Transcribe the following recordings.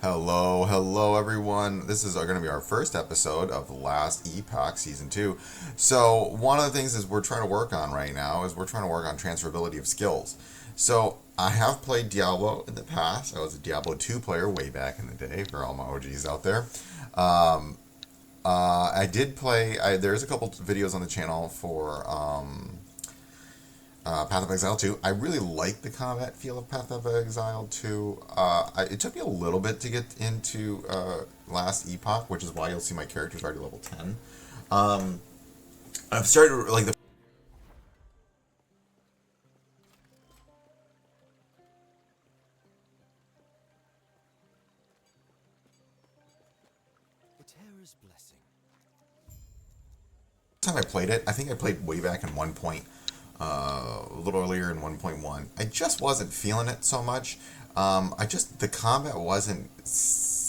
Hello, hello everyone. This is going to be our first episode of Last Epoch Season 2. So, one of the things is we're trying to work on right now is we're trying to work on transferability of skills. So, I have played Diablo in the past. I was a Diablo 2 player way back in the day for all my OGs out there. Um, I did play, there's a couple videos on the channel for Path of Exile 2. I really like the combat feel of Path of Exile 2. It took me a little bit to get into Last Epoch, which is why you'll see my character's already level 10. Um, I've started, like, the time I played it, I think I played way back in 1 point, a little earlier in 1.1. I just wasn't feeling it so much. The combat wasn't,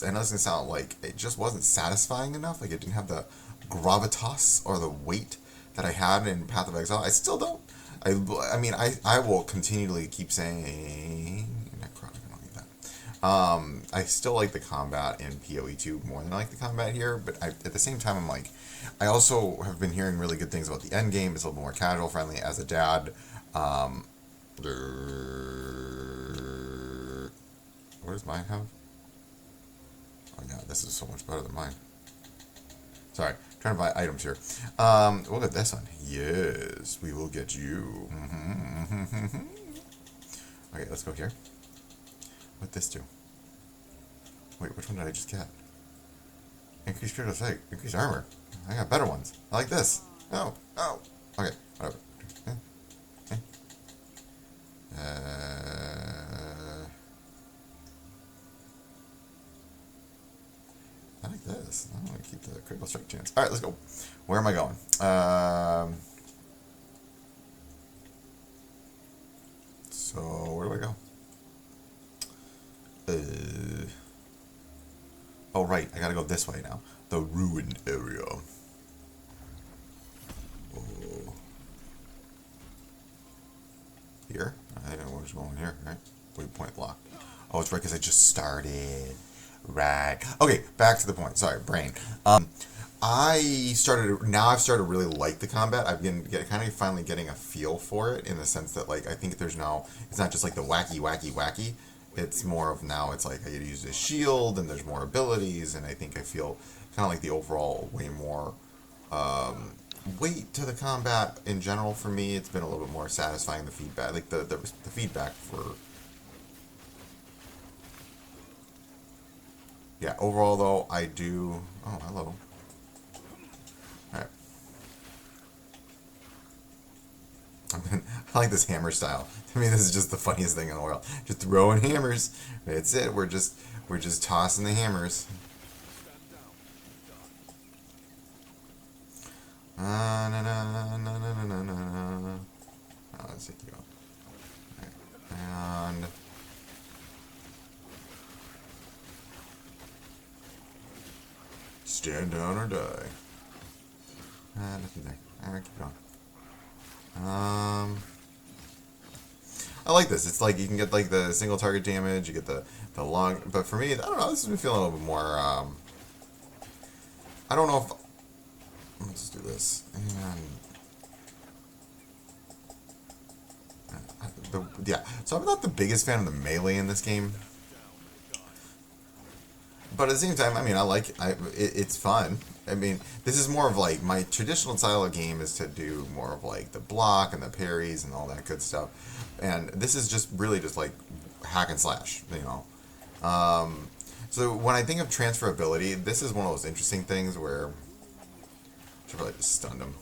I know it's gonna sound like, it just wasn't satisfying enough. Like, it didn't have the gravitas or the weight that I had in Path of Exile. I still don't. I will continually keep saying, necrotic, I don't need that. I still like the combat in PoE2 more than I like the combat here, but at the same time, I'm like, I also have been hearing really good things about the end game. It's a little more casual friendly. As a dad, um, what does mine have? Oh yeah, this is so much better than mine. Sorry, trying to buy items here. We'll get this one. Yes, we will get you. Okay, let's go here. What this do? Wait, which one did I just get? Increase critical strike, increase armor. I got better ones. I like this. Oh, oh. Okay, whatever. Okay. I like this. I want to keep the critical strike chance. All right, let's go. Where am I going? So where do I go? Oh right, I gotta go this way now. The ruined area. Oh. Here? I don't know what's going here, right? Waypoint locked. Oh, it's right because I just started. Right. Okay, back to the point. Sorry, brain. I've started to really like the combat. I've been kind of finally getting a feel for it in the sense that, like, I think it's not just like the wacky. It's more of now it's like I use this shield and there's more abilities, and I think I feel kind of like the overall way more weight to the combat in general. For me, it's been a little bit more satisfying, the feedback, like the feedback for, yeah, overall though I do. Oh, hello. Alright. I like this hammer style. To me, this is just the funniest thing in the world. Just throwing hammers. That's it. We're just tossing the hammers. Na na na na na na na. Oh, let's take you up. Right. And stand down or die. Nothing there. Alright, keep going. I like this. It's like you can get like the single target damage, you get the long, but for me, I don't know, this has been feeling a little bit more, I don't know if, let's do this, and, yeah, so I'm not the biggest fan of the melee in this game, but at the same time, I mean, it's fun. I mean, this is more of like, my traditional style of game is to do more of like the block and the parries and all that good stuff. And this is just really just like hack and slash, you know. So when I think of transferability, this is one of those interesting things where, I should probably just stun him.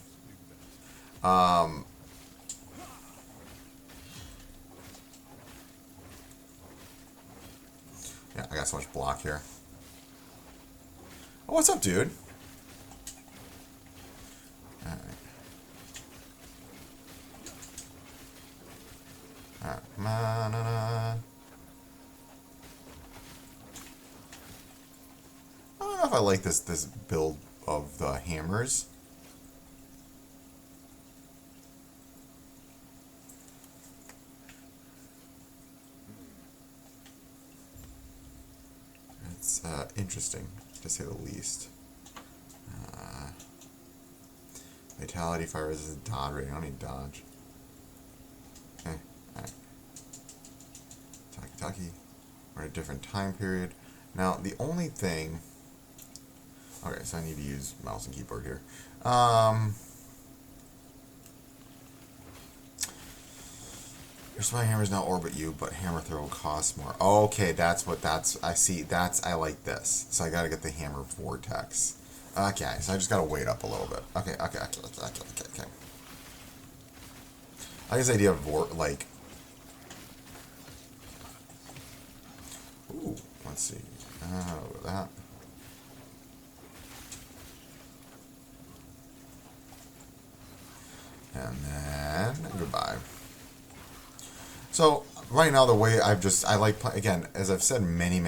Yeah, I got so much block here. Oh, what's up, dude? Alright. Alright. I don't know if I like this build of the hammers. It's interesting, to say the least. Uh, Vitality, fire resistance, dodge rating. I don't need dodge. Alright. Taki. We're in a different time period. Now, the only thing... Okay, so I need to use mouse and keyboard here. Your spy hammers now orbit you, but hammer throw costs more. Okay, that's what that's... I see. I like this. So I gotta get the hammer vortex. Okay, so I just gotta wait up a little bit. Okay. I like this idea of like... Ooh, let's see. That. And then goodbye. So right now, the way I like, again, as I've said many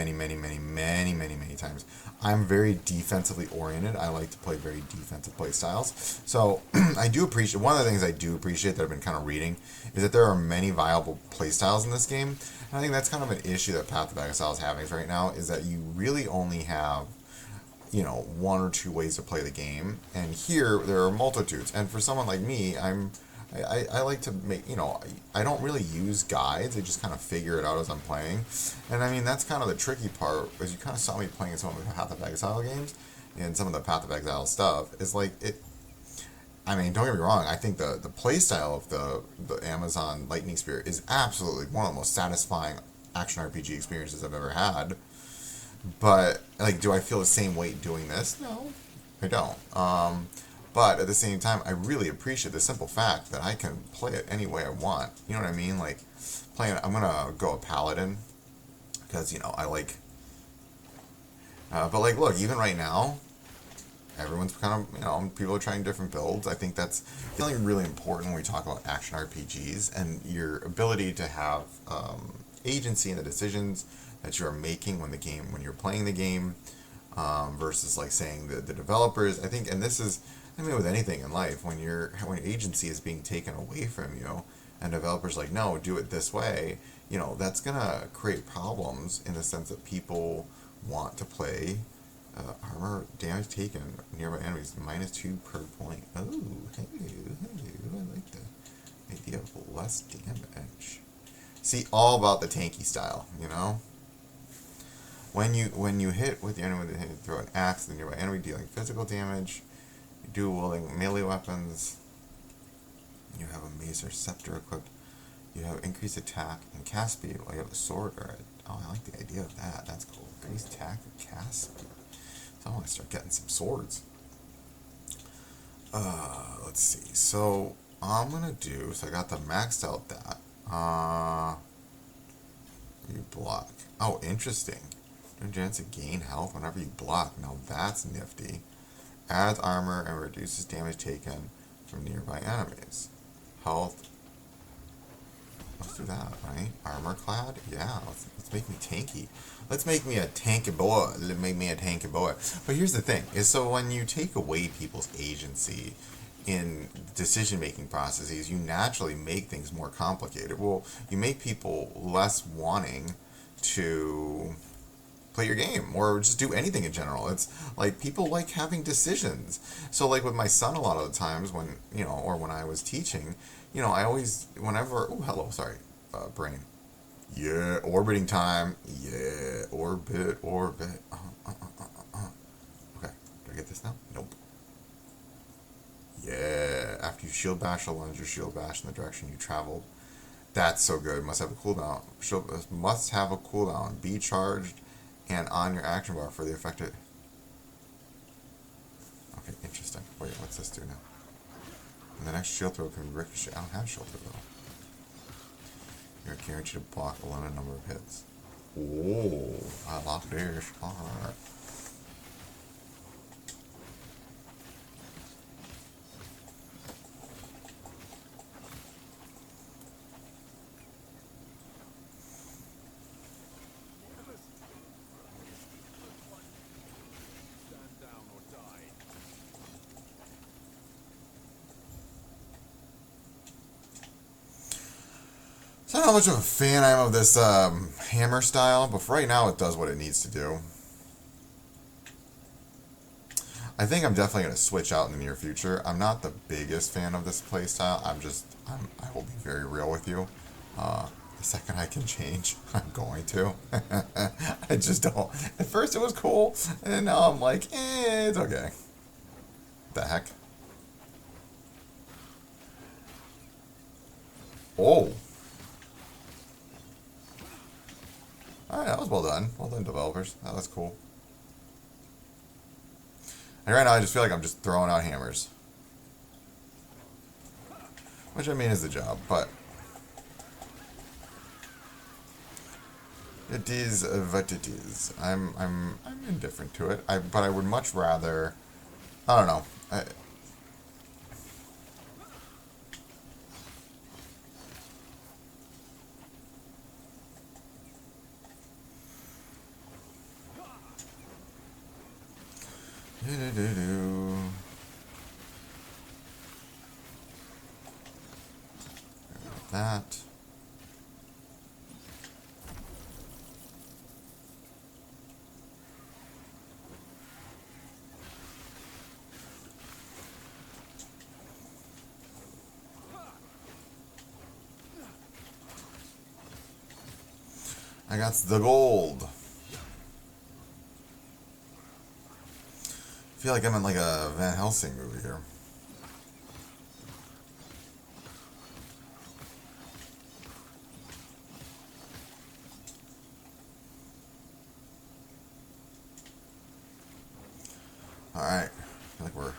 times, I'm very defensively oriented. I like to play very defensive play styles. So I do appreciate, one of the things I do appreciate that I've been kind of reading is that there are many viable play styles in this game. And I think that's kind of an issue that Path of Exile is having right now, is that you really only have, one or two ways to play the game. And here, there are multitudes. And for someone like me, I like to make, I don't really use guides. I just kind of figure it out as I'm playing. And I mean, that's kind of the tricky part, is you kind of saw me playing some of the Path of Exile games and some of the Path of Exile stuff. Is like, I mean, don't get me wrong, I think the play style of the Amazon Lightning Spear is absolutely one of the most satisfying action RPG experiences I've ever had. But, like, do I feel the same way doing this? No, I don't. But at the same time, I really appreciate the simple fact that I can play it any way I want. You know what I mean? Like, I'm going to go a paladin, because, I like... but, like, look, even right now, everyone's kind of, people are trying different builds. I think that's feeling really important when we talk about action RPGs, and your ability to have agency in the decisions that you are making when you're playing the game, versus, like, saying the developers. I think, and this is... I mean, with anything in life, when agency is being taken away from you, and developers like, no, do it this way, that's gonna create problems in the sense that people want to play armor damage taken nearby enemies -2 per point. Oh, hey, I like the idea of less damage. See, all about the tanky style, When you hit with the enemy, throw an axe at the nearby enemy, dealing physical damage. Dual wielding melee weapons. You have a mace or scepter equipped. You have increased attack and cast speed while you have a sword or I like the idea of that. That's cool. Increased attack and cast speed. So I want to start getting some swords. Let's see. So I'm gonna do. So I got the maxed out that. You block. Oh, interesting. Your chance to gain health whenever you block. Now that's nifty. Adds armor and reduces damage taken from nearby enemies. Health. Let's do that, right? Armor clad? Yeah, let's make me tanky. Let's make me a tanky boy. Let's make me a tanky boy. But here's the thing, is so when you take away people's agency in decision-making processes, you naturally make things more complicated. Well, you make people less wanting to play your game or just do anything in general. It's like people like having decisions. So like with my son, a lot of the times when or when I was teaching, I always brain. Yeah, orbiting time. Yeah, orbit. Okay, do I get this now? Nope. Yeah, after you shield bash or lunge, your shield bash in the direction you traveled. That's so good. Must have a cooldown. Must have a cooldown. Be charged and on your action bar for the effective. Okay, interesting. Wait, what's this do now? And the next shield throw can be ricochet. I don't have shield throw though. You're guaranteed to block a limited number of hits. Oh, I like this. Alright. I don't know how much of a fan I am of this hammer style, but for right now it does what it needs to do. I think I'm definitely going to switch out in the near future. I'm not the biggest fan of this playstyle. I will be very real with you. The second I can change, I'm going to. I just don't. At first it was cool, and now I'm like, it's okay. The heck? Oh. Alright, that was well done. Well done, developers. That was cool. And right now I just feel like I'm just throwing out hammers. Which I mean is the job, but it is what it is. I'm indifferent to it. But I would much rather, I don't know. That. I got the gold. I feel like I'm in like a Van Helsing movie here. Alright. I feel like we're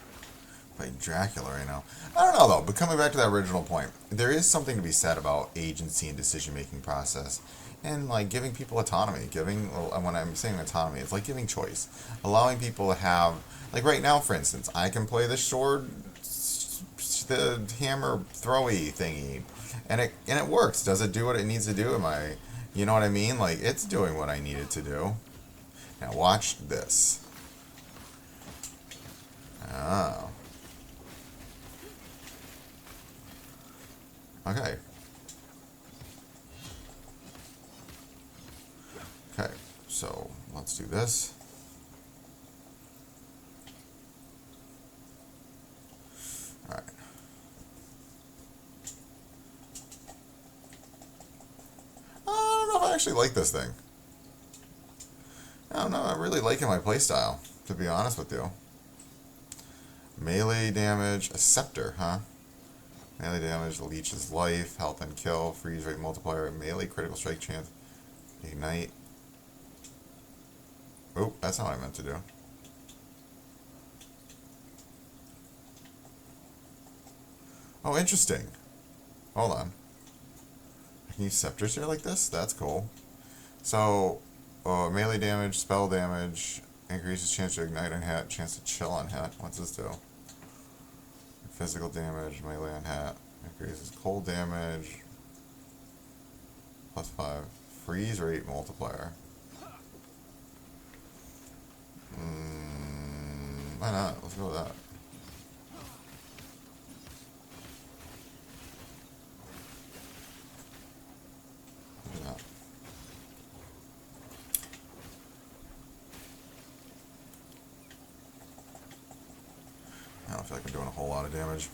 fighting Dracula right now. I don't know though, but coming back to that original point, there is something to be said about agency and decision making process. And like giving people autonomy, when I'm saying autonomy, it's like giving choice, allowing people to have, like right now, for instance, I can play the sword, the hammer throwy thingy, and it works. Does it do what it needs to do? You know what I mean? Like it's doing what I need it to do. Now watch this. Oh. Okay. Okay, so let's do this. Alright. I don't know if I actually like this thing. I don't know, I'm really liking my playstyle, to be honest with you. Melee damage, a scepter, huh? Melee damage, leeches life, health and kill, freeze rate multiplier, melee critical strike chance, ignite. Oh, that's not what I meant to do. Oh, interesting. Hold on. I can use scepters here like this? That's cool. So, melee damage, spell damage, increases chance to ignite on hit, chance to chill on hit. What's this do? Physical damage, melee on hit, increases cold damage, +5. Freeze rate multiplier. Why not? Let's go with that. Look at that. I don't feel like I'm doing a whole lot of damage.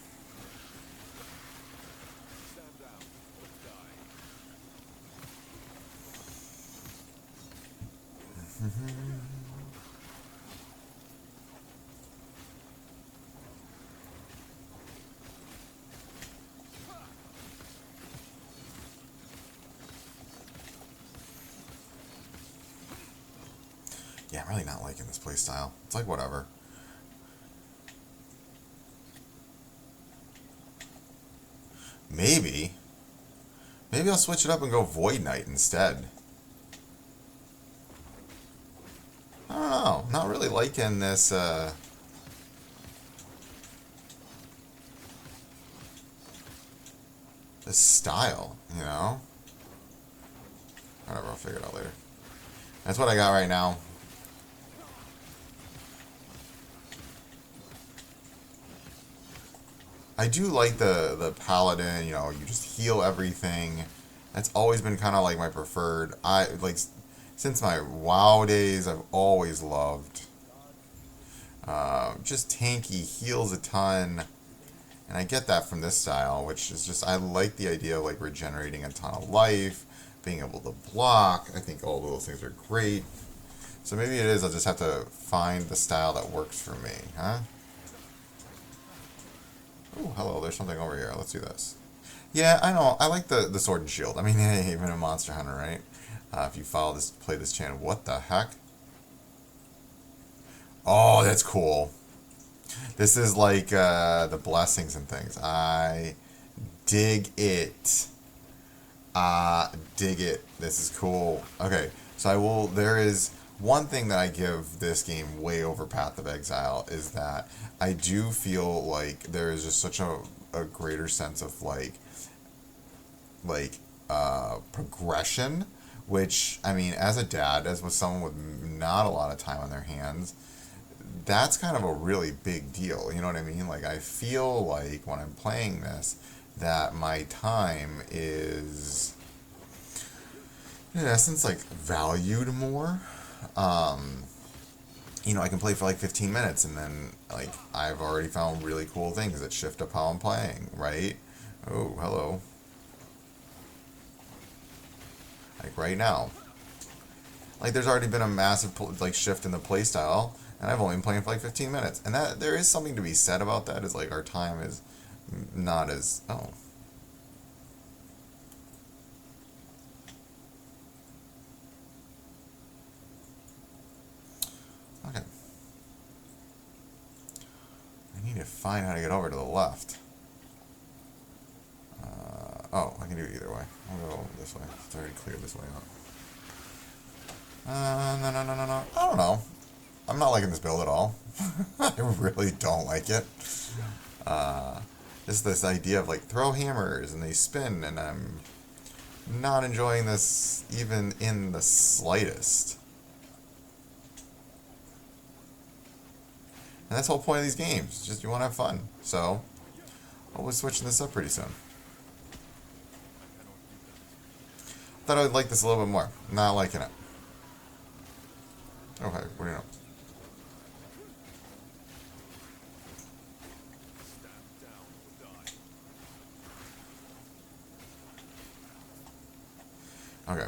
Yeah, I'm really not liking this playstyle. It's like whatever. Maybe I'll switch it up and go Void Knight instead. I don't know. I'm not really liking this, this style, you know? Whatever, I'll figure it out later. That's what I got right now. I do like the paladin, you know, you just heal everything. That's always been kind of like my preferred. Since my WoW days, I've always loved Just tanky, heals a ton. And I get that from this style, which is just, I like the idea of like regenerating a ton of life, being able to block. I think all of those things are great. So maybe it is, I'll just have to find the style that works for me, huh? Oh, hello, there's something over here. Let's do this. Yeah, I know. I like the sword and shield. I mean, hey, even a Monster Hunter, right? If you follow this, play this channel, what the heck? Oh, that's cool. This is like the blessings and things. I dig it. Dig it. This is cool. Okay, so I will. There is one thing that I give this game way over Path of Exile is that I do feel like there is just such a greater sense of like progression. Which I mean, as a dad, as with someone with not a lot of time on their hands, that's kind of a really big deal. You know what I mean? Like, I feel like when I'm playing this, that my time is, in essence, like valued more. Um, I can play for like 15 minutes and then, like, I've already found really cool things that shift up how I'm playing, right? Oh, hello. Like, right now. Like, there's already been a massive, like, shift in the playstyle and I've only been playing for like 15 minutes. And that there is something to be said about that. Is like our time is not as okay. I need to find how to get over to the left. I can do it either way. I'll go this way. It's already cleared this way out. No, no, no, no, no. I don't know. I'm not liking this build at all. I really don't like it. Just this idea of like throw hammers and they spin, and I'm not enjoying this even in the slightest. And that's the whole point of these games. Just you want to have fun. So, I'll be switching this up pretty soon. Thought I would like this a little bit more. Not liking it. Okay, what do you know? Okay.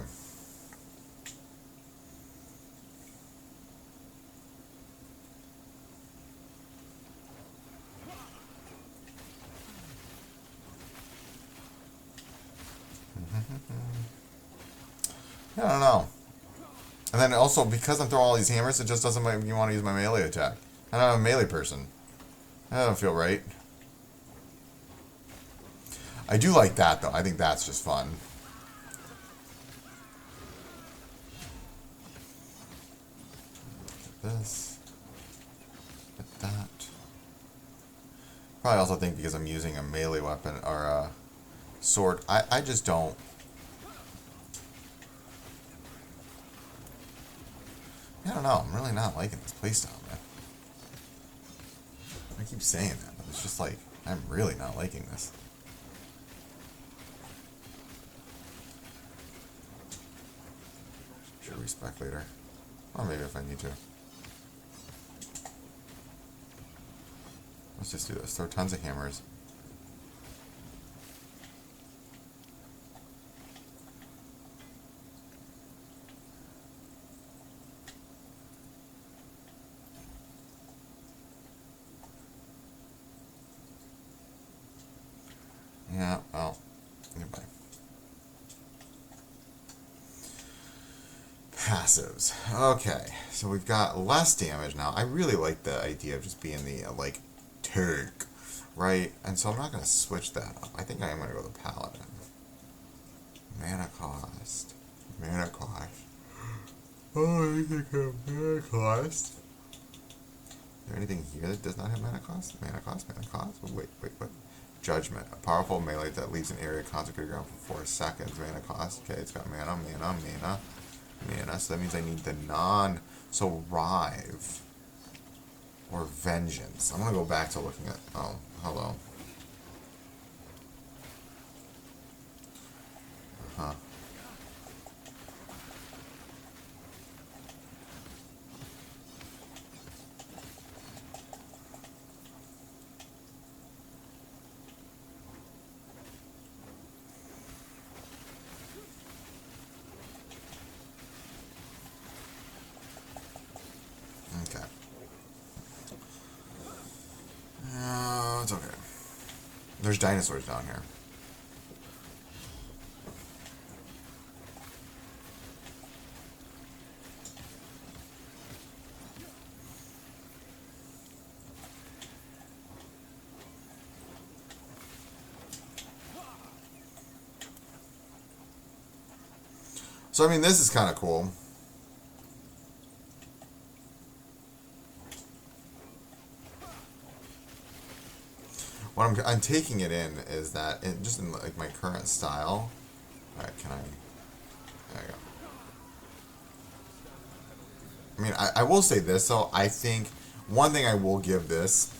I don't know. And then also, because I'm throwing all these hammers, it just doesn't make me want to use my melee attack. I'm not a melee person. That don't feel right. I do like that, though. I think that's just fun. This. Get that. Probably also think because I'm using a melee weapon or a sword. I just don't. I don't know. I'm really not liking this playstyle, man. I keep saying that, but it's just like, I'm really not liking this. Should respec later. Or maybe if I need to. Let's just do this. Throw tons of hammers. Yeah, well, goodbye. Passives. Okay, so we've got less damage now. I really like the idea of just being the, like, tank, right? And so I'm not going to switch that up. I think I am going to go the Paladin. Mana cost. Mana cost. Oh, I think I have mana cost. Is there anything here that does not have mana cost? Mana cost, mana cost? Wait, what? Judgment. A powerful melee that leaves an area consecrated ground for 4 seconds. Mana cost. Okay, it's got mana. So that means I need the non. So Rive. Or Vengeance. I'm going to go back to looking at. Oh, hello. Huh. There's dinosaurs down here. So, I mean, this is kind of cool. What I'm taking it in is that, just in like my current style. Alright, can I... There you go. I mean, I will say this, though. I think one thing I will give this,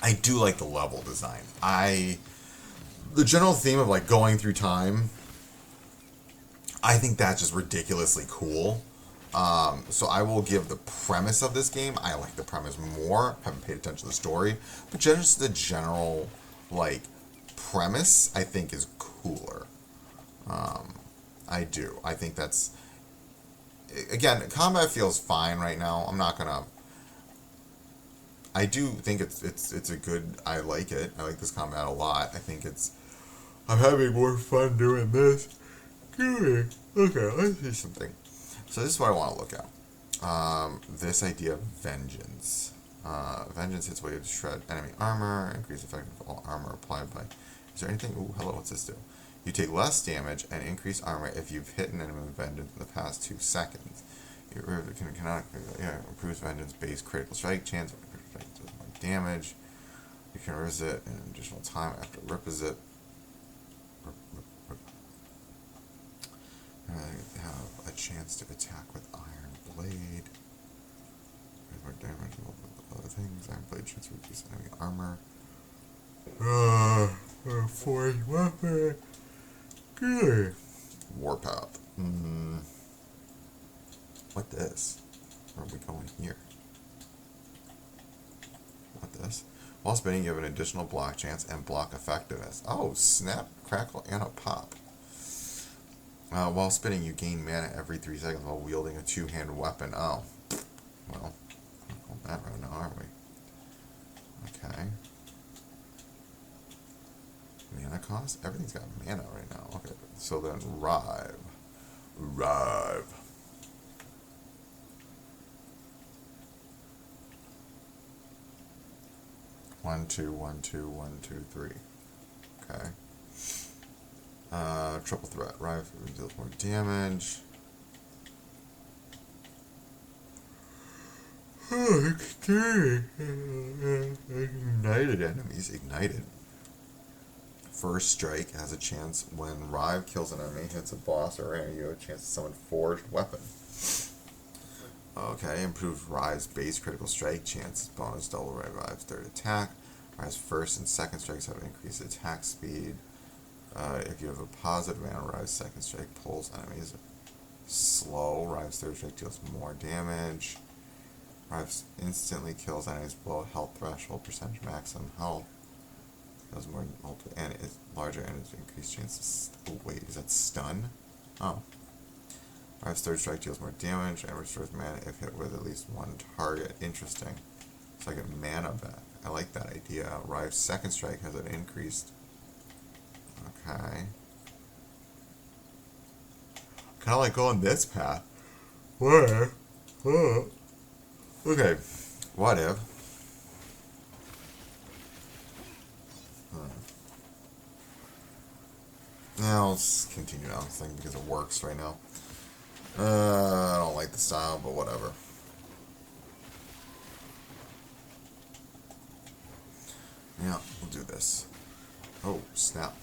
I do like the level design. The general theme of, like, going through time, I think that's just ridiculously cool. So I will give the premise of this game, I like the premise more. Haven't paid attention to the story. But just the general, like, premise, I think is cooler. I do. I think that's... Again, combat feels fine right now. I'm not gonna... I do think it's a good... I like it. I like this combat a lot. I think it's... I'm having more fun doing this. Good. Okay, let's see something. So this is what I want to look at. This idea of vengeance. Vengeance hits way to shred enemy armor, increase effect of all armor applied by... Is there anything... Ooh, hello, what's this do? You take less damage and increase armor if you've hit an enemy with vengeance in the past 2 seconds. Improves vengeance base critical strike chance. Does more damage. You can revisit an additional time after revisit. Have a chance to attack with Iron Blade. More damage with other things. Iron Blade chance to reduce enemy armor. Force weapon. Good. Warpath. What this? Where are we going here? What this? While spinning, you have an additional block chance and block effectiveness. Oh, snap, crackle, and a pop. While spinning, you gain mana every 3 seconds while wielding a 2-handed weapon. Oh. Well, we're going that route now, aren't we? Okay. Mana cost? Everything's got mana right now. Okay, so then Rive. 1, 2, 1, 2, 1, 2, 3. Okay. Triple threat. Rive deals more damage. Ignited enemies. Ignited. First strike has a chance when Rive kills an enemy, hits a boss or enemy, you have a chance to summon forged weapon. Okay, improved Rive's base critical strike chance, bonus double Rive's third attack. Rive's first and second strikes have increased attack speed. If you have a positive mana, Rive's second strike pulls enemies slow. Rive's third strike deals more damage. Rive instantly kills enemies below health threshold, percentage maximum health. Does more multiple and it's larger and it's increased chances. Oh wait, is that stun? Oh. Rive's third strike deals more damage and restores mana if hit with at least one target. Interesting. So I get mana back. I like that idea. Rive's second strike has an increased. Okay. Kinda like going this path. Where? Oh. Okay. What if? Now let's continue down this thing because it works right now. I don't like the style, but whatever. Yeah, we'll do this. Oh, snap.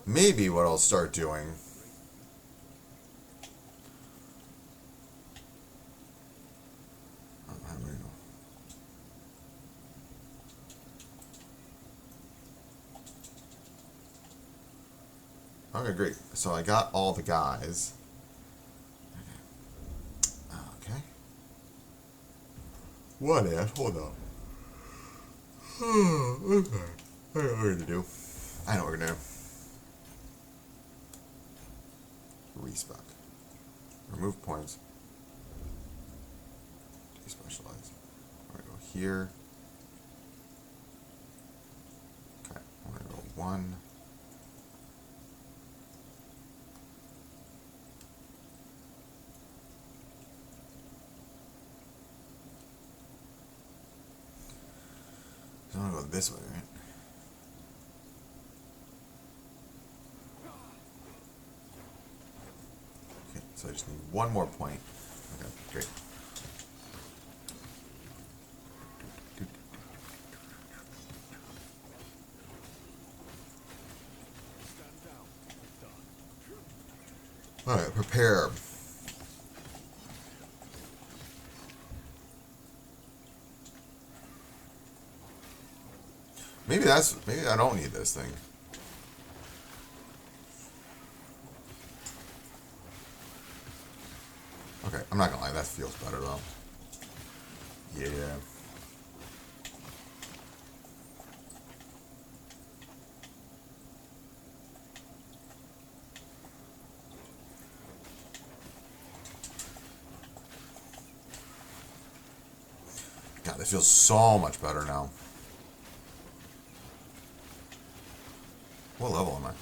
Maybe what I'll start doing... Okay, great. So I got all the guys. Okay. What if? Hold on. Okay. I know what we're gonna do. respec. Remove points. Despecialize. I'm going to go here. Okay, I'm going to go 1. So I'm going to go this way, right? Okay, so I just need 1 more point. Okay, great. Alright, prepare. Maybe I don't need this thing. Okay, I'm not gonna lie, that feels better though. Yeah. God, this feels so much better now. What level am I?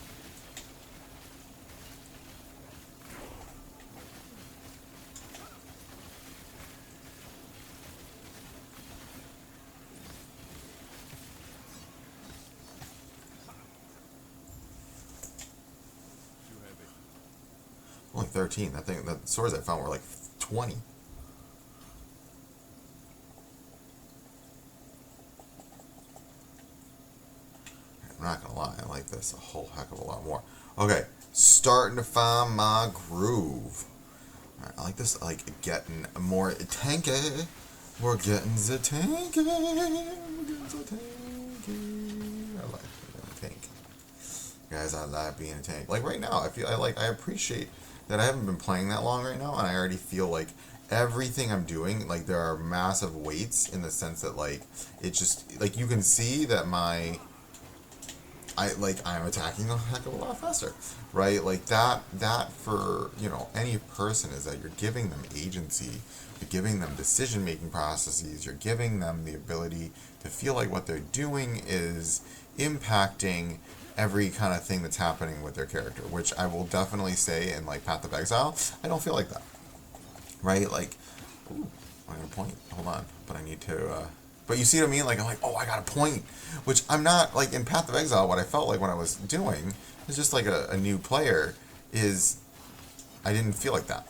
Only 13. I think the swords I found were like 20. I'm not gonna lie, I like this a whole heck of a lot more. Okay, starting to find my groove. Alright, I like this, like getting more tanky. We're getting the tanky. We're getting the tanky. I like being a tank. Guys, I like being a tank. Like right now, I appreciate that I haven't been playing that long right now, and I already feel like everything I'm doing, like there are massive weights in the sense that like it just like you can see that I'm attacking a heck of a lot faster, right? Like that for any person is that you're giving them agency, you're giving them decision making processes, you're giving them the ability to feel like what they're doing is impacting every kind of thing that's happening with their character, which I will definitely say in like Path of Exile, I don't feel like that, right? Like, ooh, I need a point. Hold on, but I need to. But you see what I mean? Like I'm like, oh, I got a point, which I'm not like in Path of Exile. What I felt like when I was doing is just like a new player is I didn't feel like that.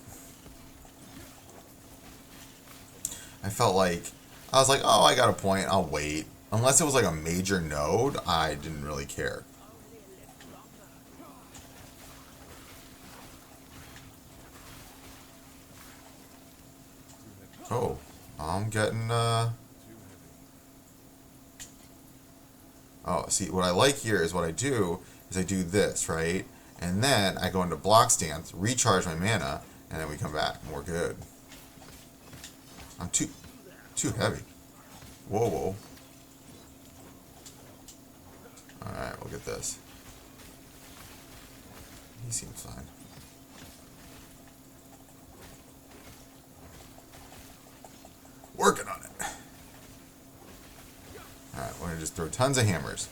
I felt like I was like, oh, I got a point. I'll wait. Unless it was like a major node, I didn't really care. Oh, I'm getting Oh, see, what I like here is what I do is I do this, right? And then I go into block stance, recharge my mana, and then we come back and we're good. I'm too heavy. Whoa, whoa. Alright, we'll get this. He seems fine. Working on it. Alright, we're gonna just throw tons of hammers.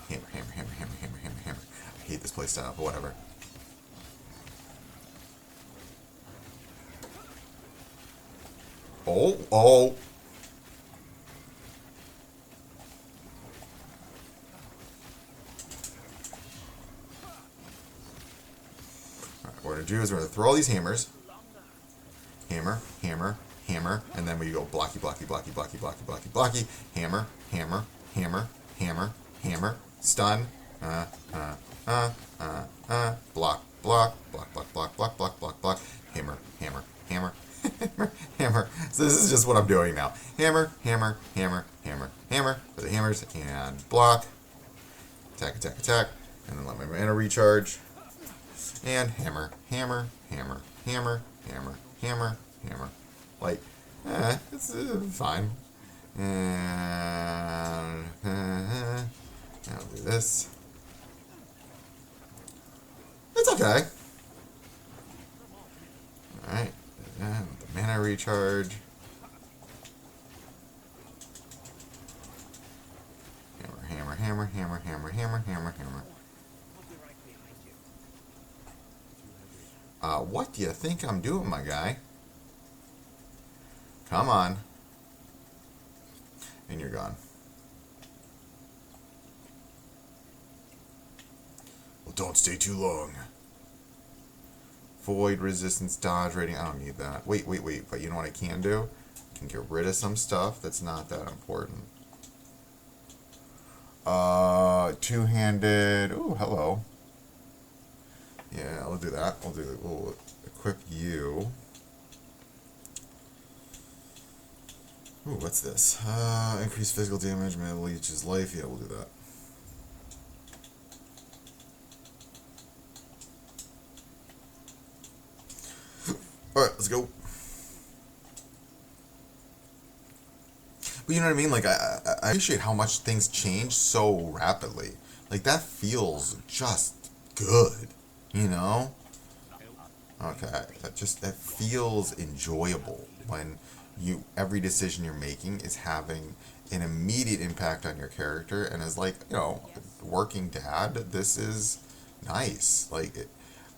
Hammer, hammer, hammer, hammer, hammer, hammer, hammer. I hate this playstyle, but whatever. Oh, oh. Alright, what we're gonna do is we're gonna throw all these hammers. Hammer, hammer, hammer, and then we go blocky, blocky, blocky, blocky, blocky, blocky, blocky, hammer, hammer, hammer, hammer, hammer, stun, block, block, block, block, block, block, block, block, block, hammer, hammer, hammer, hammer, hammer. So this is just what I'm doing now. Hammer, hammer, hammer, hammer, hammer for the hammers, and block, attack, attack, attack, and then let my mana recharge, and hammer, hammer, hammer, hammer, hammer, hammer, hammer. Like, it's fine. And I'll do this. It's okay. Alright. And the mana recharge. Hammer, hammer, hammer, hammer, hammer, hammer, hammer. What do you think I'm doing, my guy? Come on. And you're gone. Well, don't stay too long. Void resistance dodge rating. I don't need that. Wait. But you know what I can do? I can get rid of some stuff that's not that important. Two-handed. Ooh, hello. Yeah, we'll do that. We'll equip you. Ooh, what's this? Increase physical damage, man, leeches life. Yeah, we'll do that. Alright, let's go. But you know what I mean? Like, I appreciate how much things change so rapidly. Like, that feels just good. You know? Okay, that feels enjoyable when every decision you're making is having an immediate impact on your character, and as like, you know, working dad, this is nice. Like,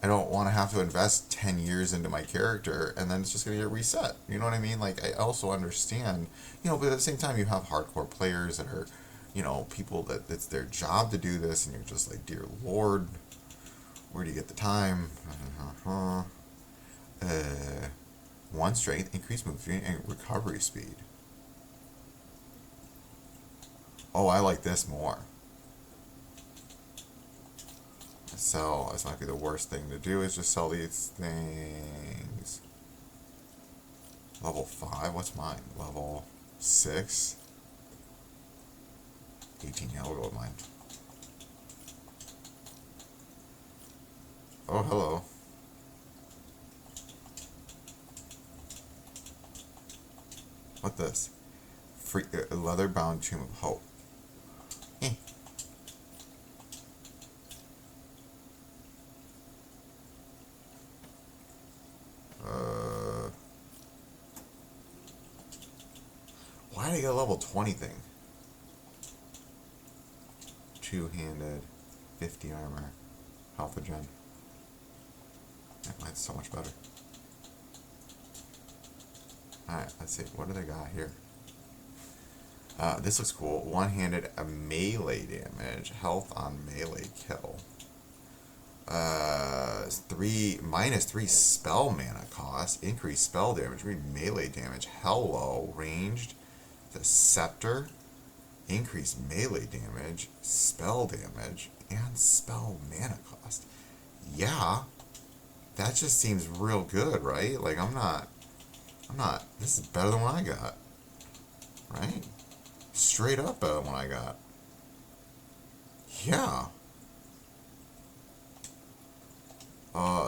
I don't want to have to invest 10 years into my character and then it's just going to get reset. You know what I mean? Like, I also understand, you know, but at the same time, you have hardcore players that are, you know, people that it's their job to do this, and you're just like, dear Lord, where do you get the time? One strength, increased move speed, and recovery speed. Oh, I like this more. Sell. This might be the worst thing to do, is just sell these things. Level 5? What's mine? Level 6? 18, yeah, we'll go with mine. Oh, hello. What this? Free leather-bound Tomb of Hope. Eh. Why did I get a level 20 thing? Two-handed, 50 armor, health regen. That mine's so much better. Alright, let's see. What do they got here? This looks cool. One-handed melee damage. Health on melee kill. -3 spell mana cost. Increased spell damage. Melee damage. Hello. Ranged. The scepter. Increased melee damage. Spell damage. And spell mana cost. Yeah. That just seems real good, right? Like, I'm not... This is better than what I got. Right? Straight up better than what I got. Yeah.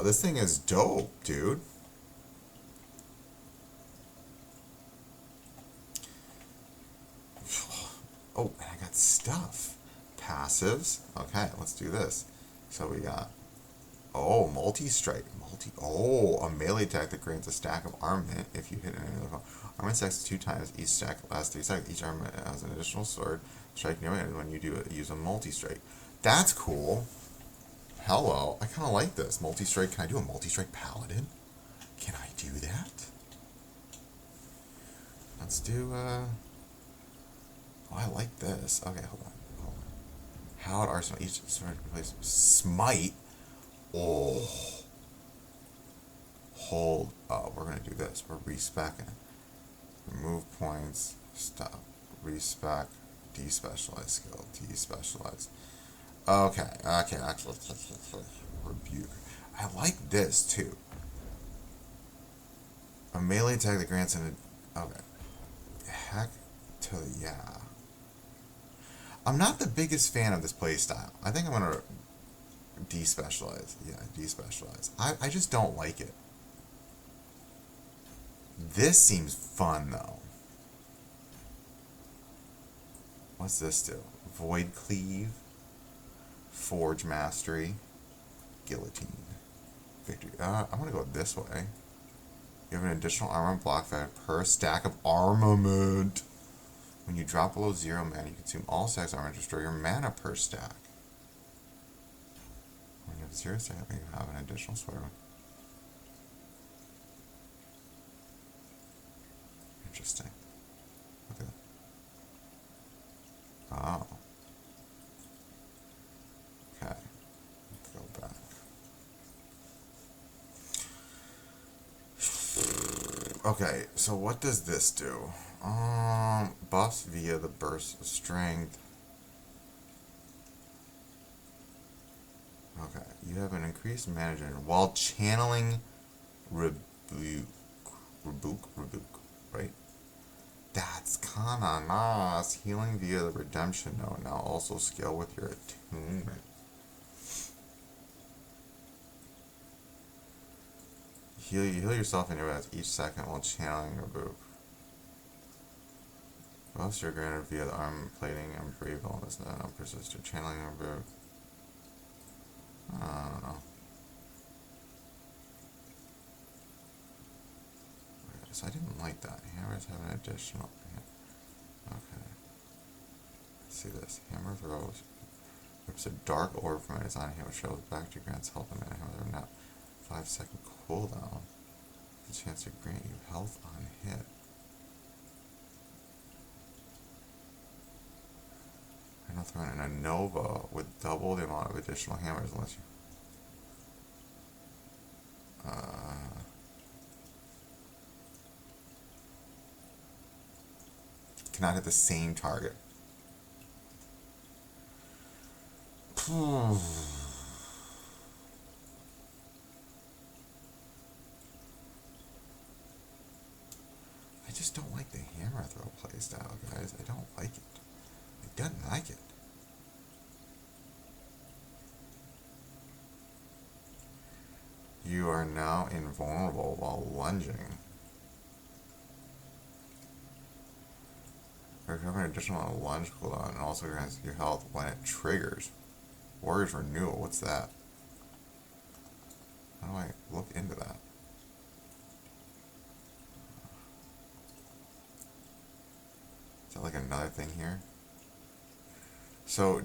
This thing is dope, dude. Oh, and I got stuff. Passives. Okay, let's do this. So we got... Oh, multi-strike. Oh, a melee attack that grants a stack of armament if you hit an enemy level. Armament stacks 2 times. Each stack lasts 3 seconds. Each armament has an additional sword. Strike near it when you use a multi-strike. That's cool. Hello. I kind of like this. Multi-strike. Can I do a multi-strike paladin? Can I do that? Let's do, Oh, I like this. Okay, hold on. Hallowed Arsenal. Each sword replaces Smite. Oh. Hold up. We're going to do this. We're respecking. Remove points. Stop. Respec. Despecialize skill. Despecialize. Okay. Actually, rebuke. I like this too. A melee attack that grants an... Okay. Heck to yeah. I'm not the biggest fan of this playstyle. I think I'm going to despecialize. Yeah, despecialize. I just don't like it. This seems fun, though. What's this do? Void Cleave. Forge Mastery. Guillotine. Victory. I want to go this way. You have an additional armor and block value per stack of armament. When you drop below 0 mana, you consume all stacks of armor and destroy your mana per stack. When you have 0 stack, you have an additional swear. Interesting. Okay. Oh. Okay. Let's go back. Okay, so what does this do? Buffs via the burst of strength. Okay, you have an increased mana generator while channeling rebuke, right? That's kinda nice. Healing via the redemption node. Now also scale with your attunement. You heal yourself in your best each second while channeling rebuke. Buffs are granted via the arm plating and brave illness and persistent channeling rebuke. I don't know. So I didn't like that. Hammers have an additional. Okay. Let's see this. Hammer throws. Rips a dark orb from its on hammer. Shovels back to grants health and mana. Hammer now. 5-second cooldown. The chance to grant you health on hit. I'm not throwing in a Nova with double the amount of additional hammers unless you. Cannot hit the same target. I just don't like the hammer throw playstyle, guys. I don't like it. I don't like it. You are now invulnerable while lunging. Recover an additional lunge cooldown and also grants you health when it triggers. Warrior's Renewal, what's that? How do I look into that? Is that like another thing here? So,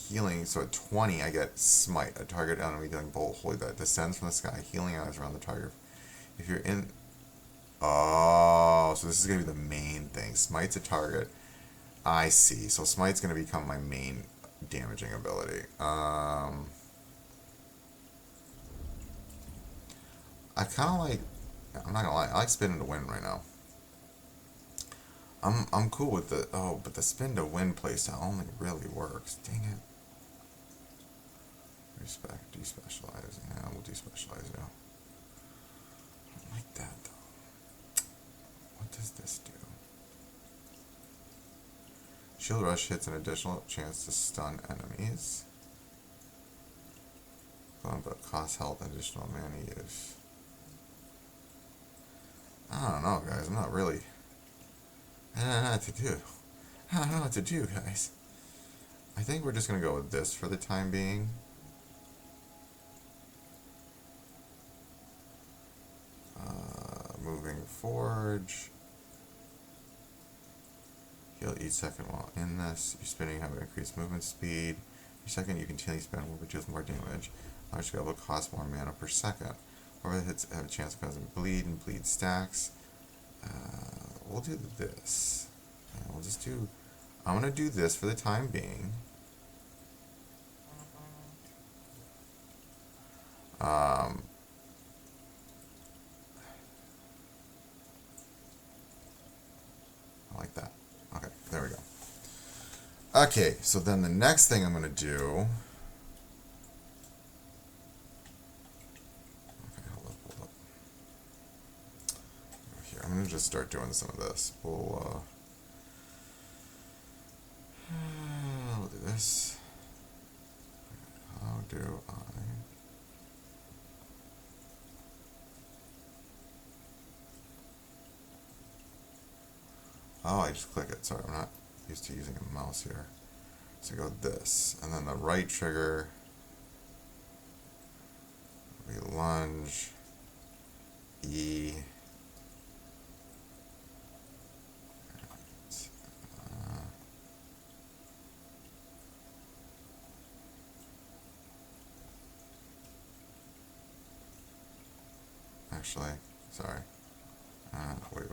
healing, so at 20 I get Smite, a target enemy dealing bolt holy that descends from the sky, healing eyes around the target. If you're in... Oh, so this is going to be the main thing. Smite's a target. I see. So Smite's going to become my main damaging ability. I kind of like... I'm not going to lie. I like Spin to Win right now. I'm cool with the... Oh, but the Spin to Win playstyle only really works. Dang it. Respect, despecialize. Yeah, we'll despecialize now. I don't like that, though. What does this do? Shield Rush hits an additional chance to stun enemies. But costs health and additional mana use. I don't know, guys. I'm not really... I don't know what to do. I don't know what to do, guys. I think we're just going to go with this for the time being. Moving Forge. Heal each second while in this. You're spinning, have an increased movement speed. Each second you continually spin will deals more damage. Large scale will cost more mana per second. Whoever hits have a chance of causing bleed and bleed stacks. We'll do this. And we'll just do... I'm going to do this for the time being. I like that. Okay, there we go. Okay, so then the next thing I'm going to do... Okay, hold up. Here, I'm going to just start doing some of this. We'll do this. How do I... Oh, I just click it. Sorry, I'm not used to using a mouse here. So go this, and then the right trigger, we lunge, E. Actually, sorry. Wait.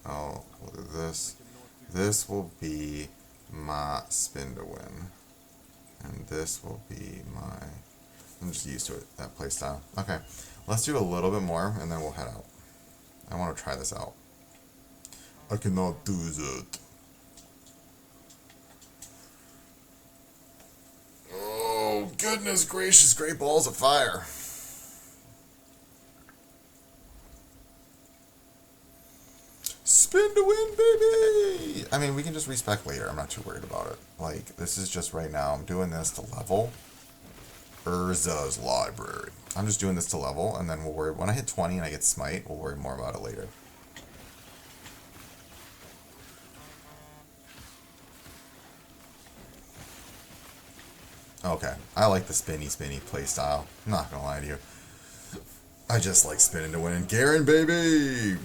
Oh, look at this. This will be my spin to win. And this will be my... I'm just used to it, that playstyle. Okay, let's do a little bit more and then we'll head out. I want to try this out. I cannot do that. Oh, goodness gracious, great balls of fire. Spin to win, baby! I mean, we can just respec later. I'm not too worried about it. Like, this is just right now. I'm doing this to level Urza's library. I'm just doing this to level, and then we'll worry. When I hit 20 and I get smite, we'll worry more about it later. Okay, I like the spinny playstyle. I'm not gonna lie to you. I just like spinning to win. Garen, baby!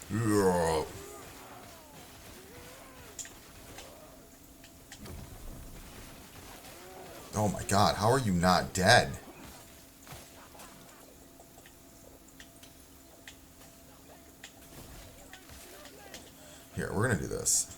Yeah. Oh my god, how are you not dead? Here, we're gonna do this.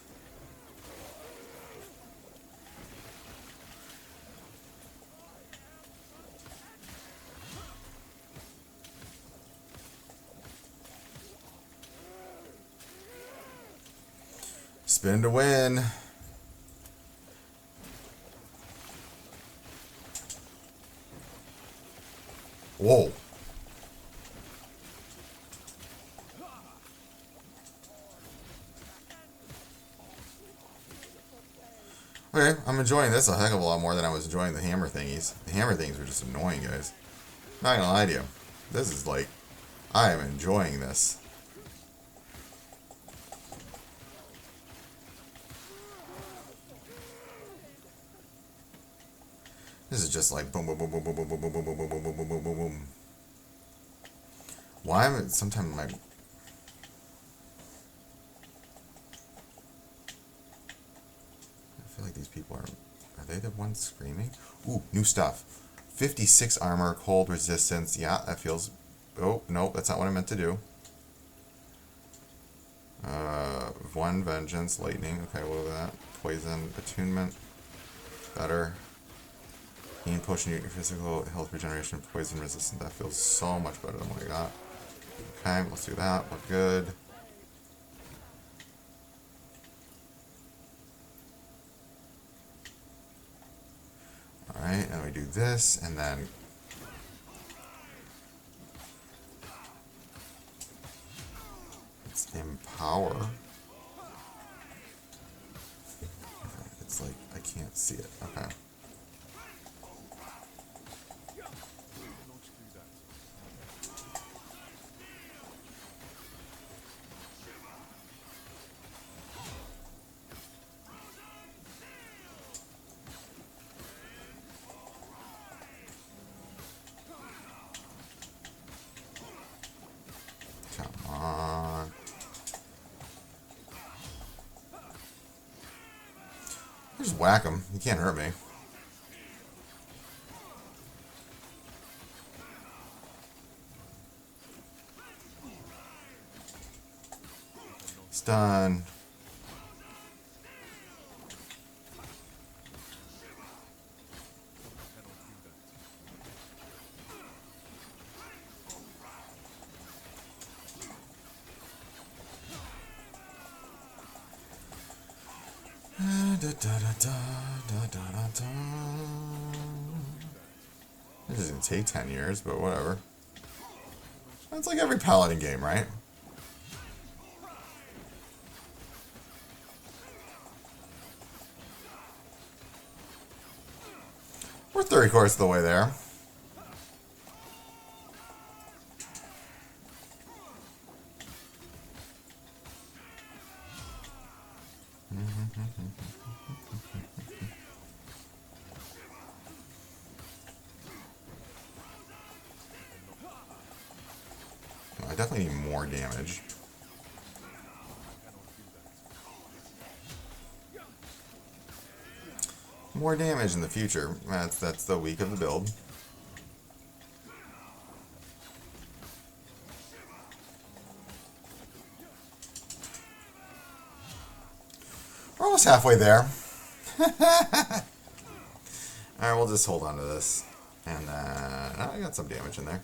Spin to win. Whoa. Okay, I'm enjoying this a heck of a lot more than I was enjoying the hammer thingies. The hammer things were just annoying, guys. Not gonna lie to you. This is like, I am enjoying this. This is just like boom, boom, boom, boom, boom, boom, boom, boom, boom, boom, boom, boom, boom, boom, boom, boom. Why am I sometimes my... I feel like these people are they the ones screaming? Ooh, new stuff. 56 armor, cold resistance. Yeah, that feels... Oh, no, that's not what I meant to do. 1 vengeance, lightning. Okay, what was that? Poison, attunement. Better. Healing potion, your physical health regeneration, poison resistant. That feels so much better than what I got. Okay, let's do that. We're good. Alright, and we do this, and then... Let's empower. It's like, I can't see it. Okay. Come on. Just whack him. He can't hurt me. Stun. This is gonna take 10 years, but whatever. It's like every paladin game, right? We're 3/4 of the way there. definitely need more damage. More damage in the future. That's the weak of the build. We're almost halfway there. Alright, we'll just hold on to this. And then... I got some damage in there.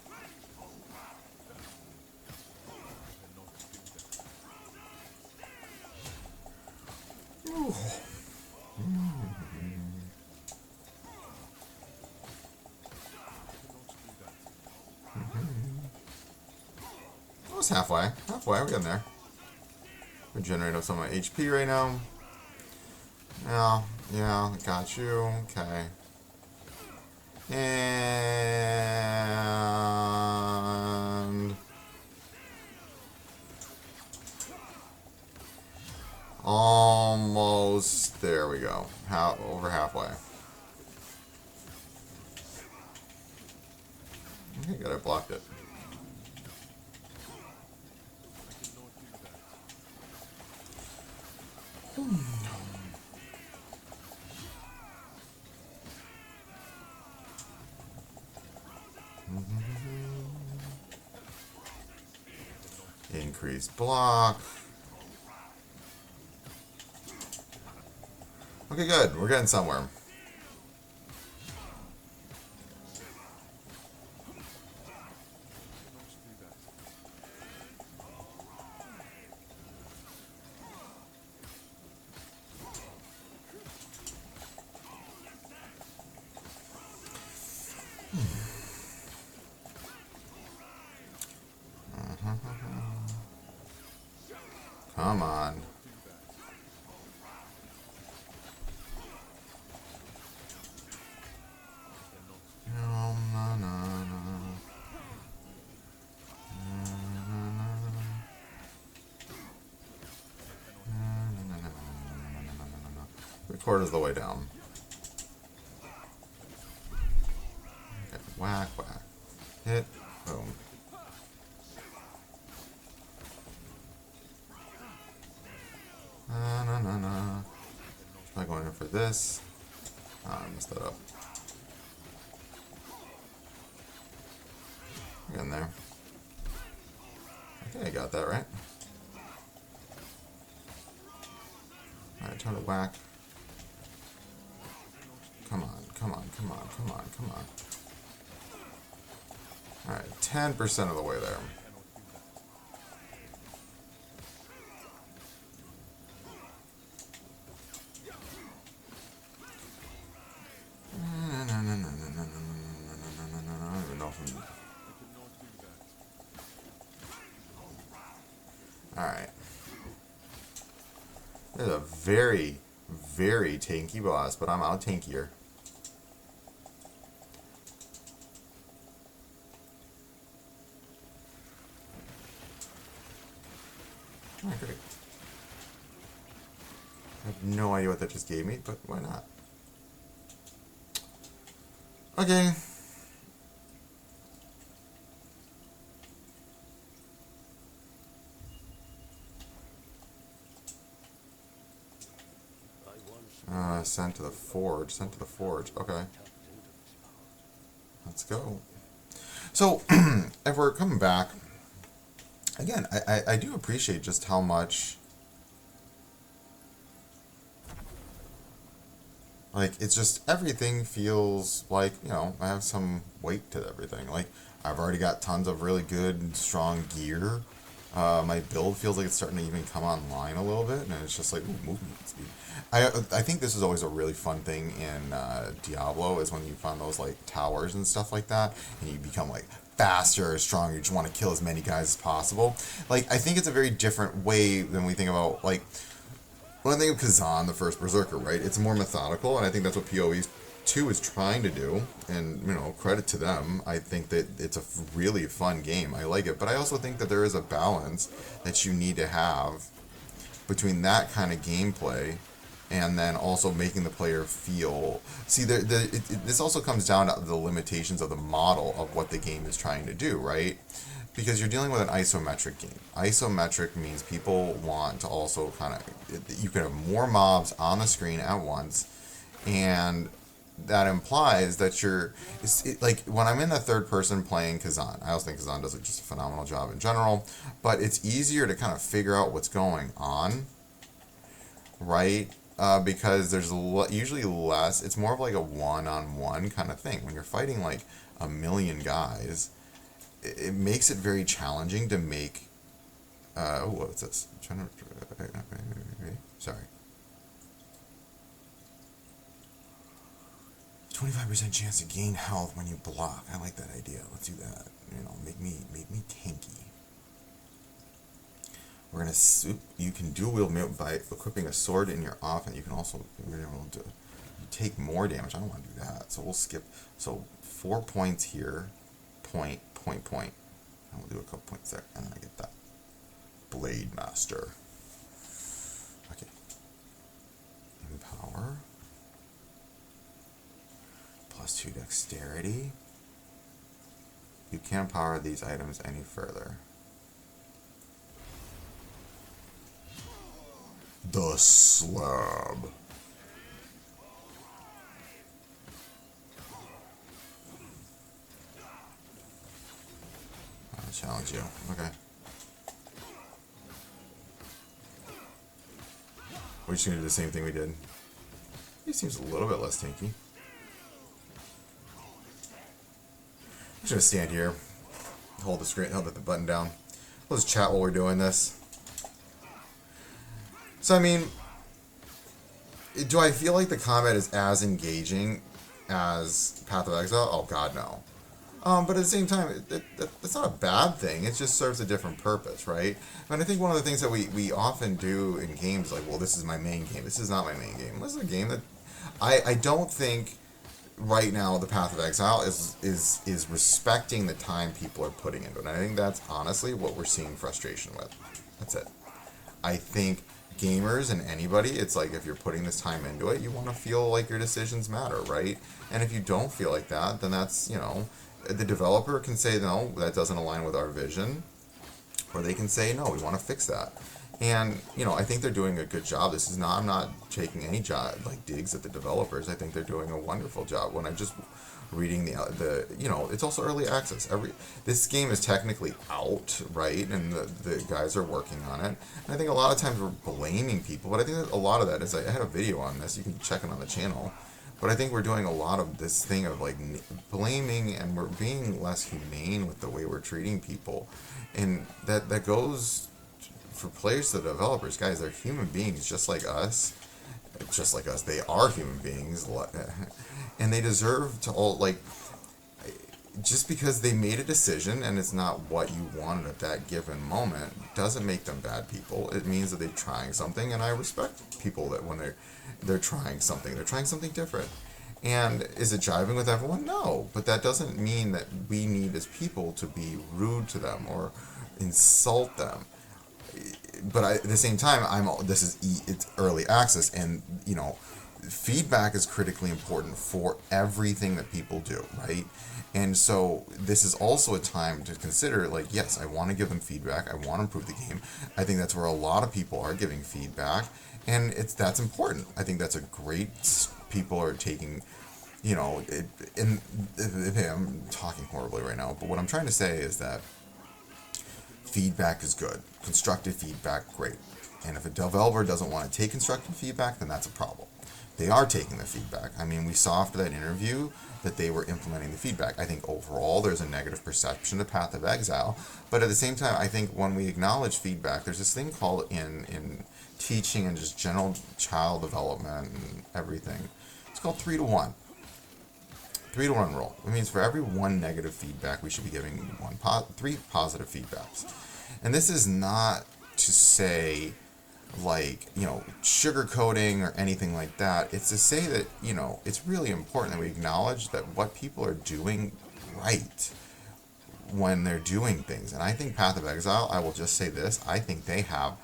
Ooh. Almost halfway. Halfway, we're getting there. We're generating some of my HP right now. Yeah, got you. Okay. And... almost... there we go. Over halfway. Okay, good, I blocked it. Increase block. Okay, good. We're getting somewhere. Come on. Three-quarters of the way down. Okay, whack, whack. Hit, boom. Try going in for this. I messed that up. Getting there. I think I got that right. Alright, try to whack. Come on, come on, come on, come on, come on. Alright, 10% of the way there. Alright. There's a very, very tanky boss, but I'm out tankier. Alright, great. I have no idea what that just gave me, but why not? Okay. Sent to the forge. Sent to the forge. Okay. Let's go. So, if we're coming back, again, I do appreciate just how much... like, it's just, everything feels like, you know, I have some weight to everything. Like, I've already got tons of really good and strong gear. My build feels like it's starting to even come online a little bit, and it's just like, ooh, movement speed. I think this is always a really fun thing in Diablo, is when you find those, like, towers and stuff like that, and you become, like, faster, stronger, you just want to kill as many guys as possible. Like, I think it's a very different way than we think about, like, when I think of Kazan, the first Berserker, right, it's more methodical, and I think that's what PoE 2 is trying to do, and, you know, credit to them. I think that it's a really fun game. I like it, but I also think that there is a balance that you need to have between that kind of gameplay and then also making the player feel... See, this also comes down to the limitations of the model of what the game is trying to do, right? because you're dealing with an isometric game. Isometric means people want to also kind of, you can have more mobs on the screen at once, and that implies that like when I'm in the third person playing Kazan, I also think Kazan does just a phenomenal job in general, but it's easier to kind of figure out what's going on, right? Because there's usually less, it's more of like a one-on-one kind of thing. When you're fighting like a million guys, it makes it very challenging to make, what's this? I'm trying to, sorry. 25% chance to gain health when you block. I like that idea. Let's do that. Make me tanky. We're gonna you can dual wield by equipping a sword in your offense. You can also take more damage. I don't want to do that, so we'll skip. So 4 points here, point. And we'll do a couple points there, and then I get that Blade Master. Okay. Empower. +2 dexterity. You can't power these items any further. The slab. I'll challenge you. Okay. We're just gonna do the same thing we did. He seems a little bit less tanky. I'm just gonna stand here, hold the screen, hold the button down. We'll just chat while we're doing this. So I mean, do I feel like the combat is as engaging as Path of Exile? Oh God, no. But at the same time, that's not a bad thing. It just serves a different purpose, right? And I think one of the things that we often do in games, like, well, this is my main game. This is not my main game. This is a game that I don't think right now the Path of Exile is respecting the time people are putting into it. And I think that's honestly what we're seeing frustration with. That's it. I think gamers and anybody, it's like if you're putting this time into it, you want to feel like your decisions matter, right? And if you don't feel like that, then that's, the developer can say, no, that doesn't align with our vision. Or they can say, no, we want to fix that. And, I think they're doing a good job. I'm not taking any digs at the developers. I think they're doing a wonderful job. When I'm just reading the it's also early access. This game is technically out, right? And the guys are working on it. And I think a lot of times we're blaming people, but I think that a lot of that is, I had a video on this. You can check it on the channel. But I think we're doing a lot of this thing of like blaming, and we're being less humane with the way we're treating people. And that goes for players to developers. Guys, they're human beings just like us. They are human beings. And they deserve to all, just because they made a decision and it's not what you wanted at that given moment doesn't make them bad people. It means that they're trying something, and I respect people that when they're trying something different. And is it jiving with everyone? No, but that doesn't mean that we need as people to be rude to them or insult them. But at the same time, it's early access, and feedback is critically important for everything that people do, right? And so this is also a time to consider, yes, I want to give them feedback. I want to improve the game. I think that's where a lot of people are giving feedback, and that's important. I think that's a great. People are taking, I'm talking horribly right now, but what I'm trying to say is that feedback is good. Constructive feedback, great. And if a developer doesn't want to take constructive feedback, then that's a problem. They are taking the feedback. I mean, we saw after that interview that they were implementing the feedback. I think overall there's a negative perception of Path of Exile, but at the same time, I think when we acknowledge feedback, there's this thing called in teaching and just general child development and everything. It's called 3 to 1. 3 to 1 rule. It means for every one negative feedback, we should be giving 3 positive feedbacks. And this is not to say, sugarcoating or anything like that. It's to say that, it's really important that we acknowledge that what people are doing right when they're doing things. And I think Path of Exile, I will just say this, I think they have,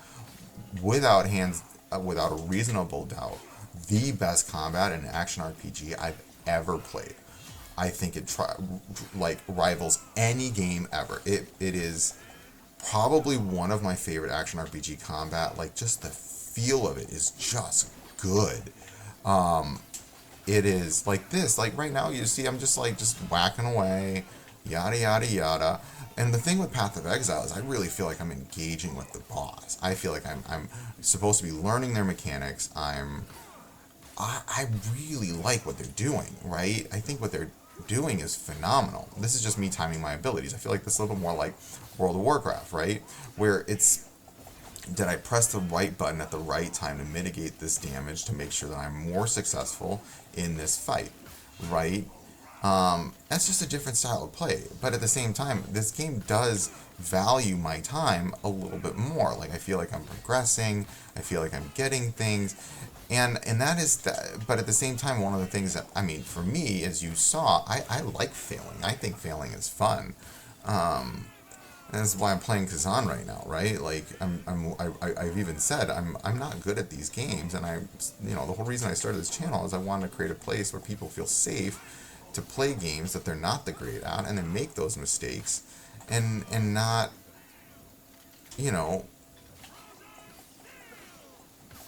without a reasonable doubt, the best combat in an action RPG I've ever played. I think like rivals any game ever. It is probably one of my favorite action RPG combat. Like just the feel of it is just good. It is like this. Like right now, you see, I'm just like just whacking away, yada yada yada. And the thing with Path of Exile is, I really feel like I'm engaging with the boss. I feel like I'm supposed to be learning their mechanics. I really like what they're doing. Right? I think what they're doing is phenomenal. This is just me timing my abilities. I feel like this is a little bit more like World of Warcraft, right? Where it's, did I press the right button at the right time to mitigate this damage to make sure that I'm more successful in this fight, right? That's just a different style of play. But at the same time, this game does value my time a little bit more. Like I feel like I'm progressing. I feel like I'm getting things. And that is that. But at the same time, one of the things that, I mean, for me, as you saw, I like failing. I think failing is fun. And that's why I'm playing Kazan right now, right? Like I've even said I'm not good at these games, and the whole reason I started this channel is I wanted to create a place where people feel safe to play games that they're not the great at, and then make those mistakes, and not, you know,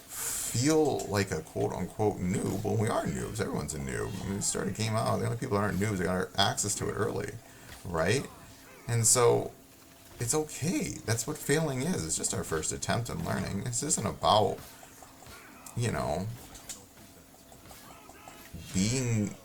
feel like a quote unquote noob. Well, we are noobs. Everyone's a noob. When we start a game out, the only people that aren't noobs, they got access to it early, right? And so it's okay. That's what failing is. It's just our first attempt in learning. This isn't about, you know, being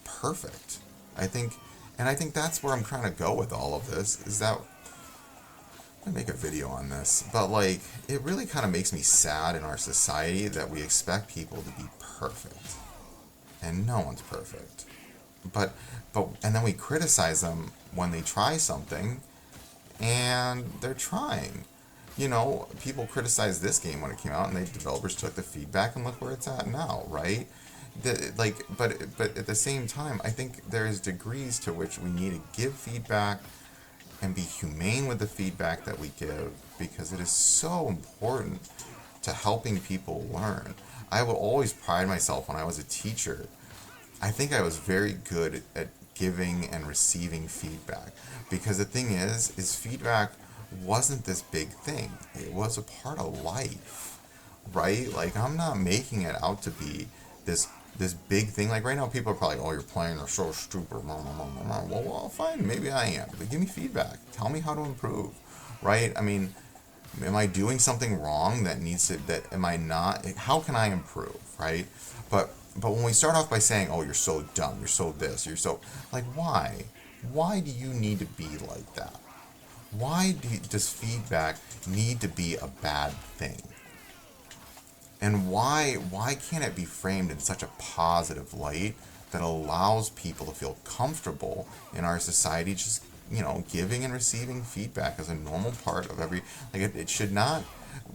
perfect. I think, and I think that's where I'm trying to go with all of this, is that I'm gonna make a video on this, but like, it really kind of makes me sad in our society that we expect people to be perfect. And no one's perfect. But, and then we criticize them when they try something, and they're trying. You know, people criticized this game when it came out, and the developers took the feedback, and look where it's at now, right? But at the same time, I think there is degrees to which we need to give feedback and be humane with the feedback that we give, because it is so important to helping people learn. I will always pride myself when I was a teacher. I think I was very good at giving and receiving feedback, because the thing is feedback wasn't this big thing. It was a part of life, right? Like, I'm not making it out to be this big thing. Like right now, people are probably, oh, you're playing, they're so stupid. Well, fine, maybe I am. But give me feedback. Tell me how to improve, right? I mean, am I doing something wrong that needs to, that am I not? How can I improve, right? But when we start off by saying, oh, you're so dumb, you're so this, you're so, like, why? Why do you need to be like that? Does feedback need to be a bad thing? And why can't it be framed in such a positive light that allows people to feel comfortable in our society, just, you know, giving and receiving feedback as a normal part of every, like, it should not,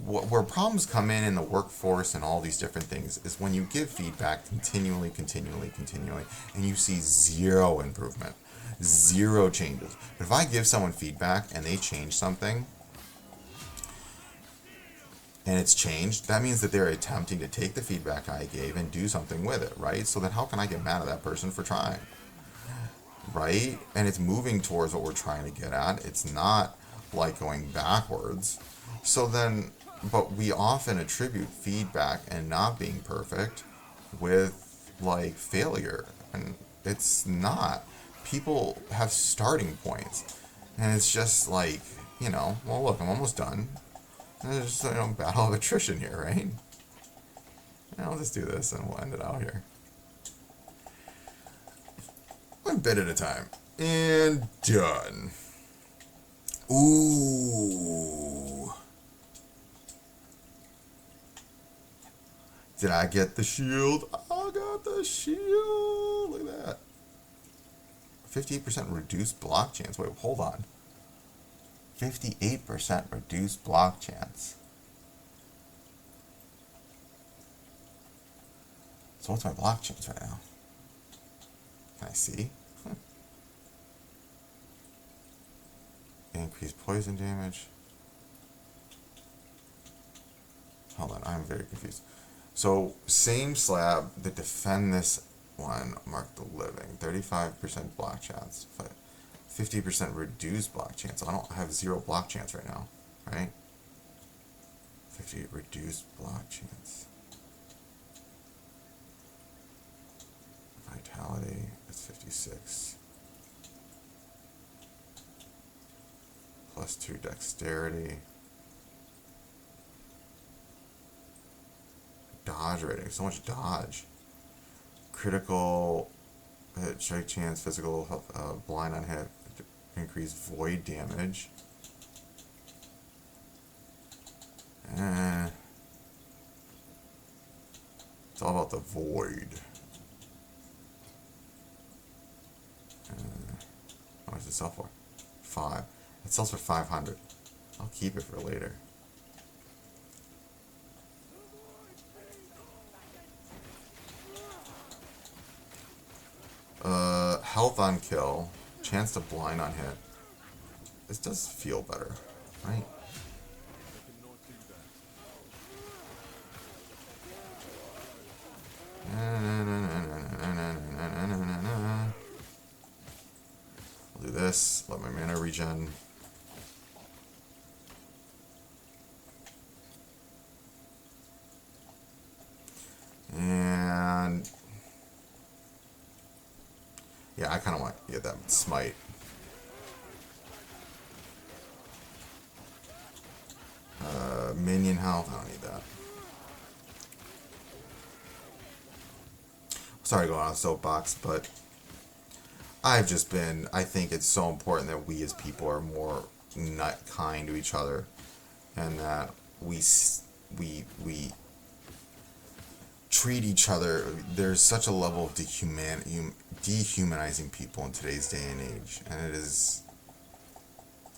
where problems come in the workforce and all these different things is when you give feedback continually, and you see zero improvement, zero changes. But if I give someone feedback and they change something, and it's changed, that means that they're attempting to take the feedback I gave and do something with it, right? So then how can I get mad at that person for trying, right? And it's moving towards what we're trying to get at. It's not like going backwards. So then, but we often attribute feedback and not being perfect with like failure, and it's not. People have starting points, and it's just like, you know, well, look, I'm almost done. There's just, you know, battle of attrition here, right? Yeah, I'll just do this and we'll end it out here. One bit at a time. And done. Ooh. Did I get the shield? I got the shield. Look at that. 58% reduced block chance. Wait, hold on. 58% reduced block chance. So what's my block chance right now? Can I see? Increased poison damage. Hold on, I'm very confused. So same slab that defend this one, mark the living. 35% block chance. 50% reduced block chance. I don't have 0 block chance right now, right? 50 reduced block chance. Vitality is 56. +2 dexterity. Dodge rating. So much dodge. Critical hit, strike chance, physical health, blind on hit, increased void damage. It's all about the void. How much does it sell for? 5. It sells for 500. I'll keep it for later. Health on kill, chance to blind on hit. This does feel better, right? I'll do this, let my mana regen. And yeah, I kind of want to get that smite. Minion health, I don't need that. Sorry going on a soapbox, but I think it's so important that we as people are more kind to each other, and that we treat each other. There's such a level of dehumanizing people in today's day and age, and it is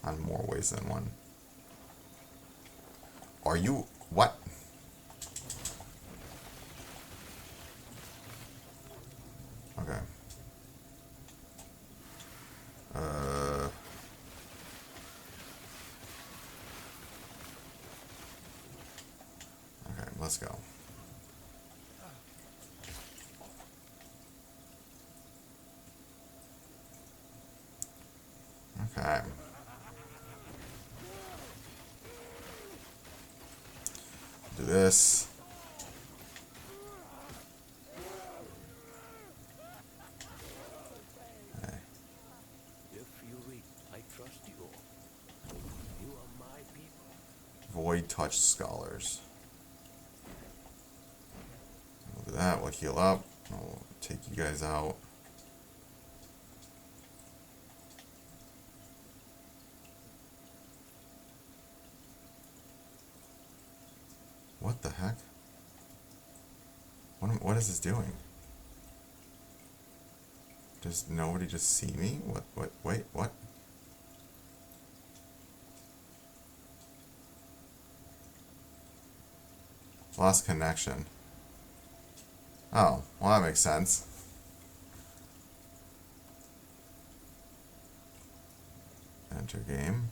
on more ways than one. Are you what? Okay. Okay, let's go. Okay. Do this. Okay. Void touch scholars. We'll do that. We'll heal up. I'll take you guys out. What the heck? What is this doing? Does nobody just see me? Wait, what? Lost connection. Oh, well that makes sense. Enter game.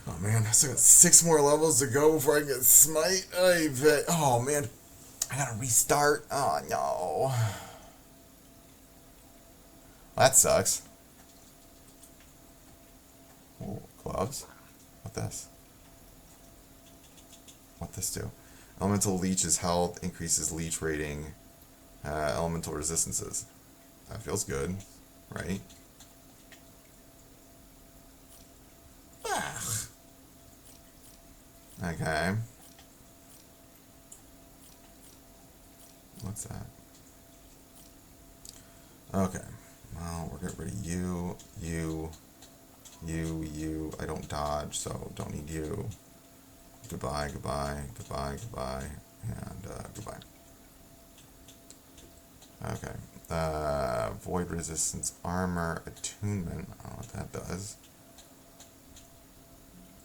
Oh man, I still got 6 more levels to go before I get smite. Oh man, I gotta restart. Oh no. That sucks. Ooh, gloves. What this? What this do? Elemental leech's health increases leech rating. Elemental resistances. That feels good, right? Okay. What's that? Okay. Well, we're getting rid of you. I don't dodge, so don't need you. Goodbye, and goodbye. Okay. Void resistance armor attunement. I don't know what that does.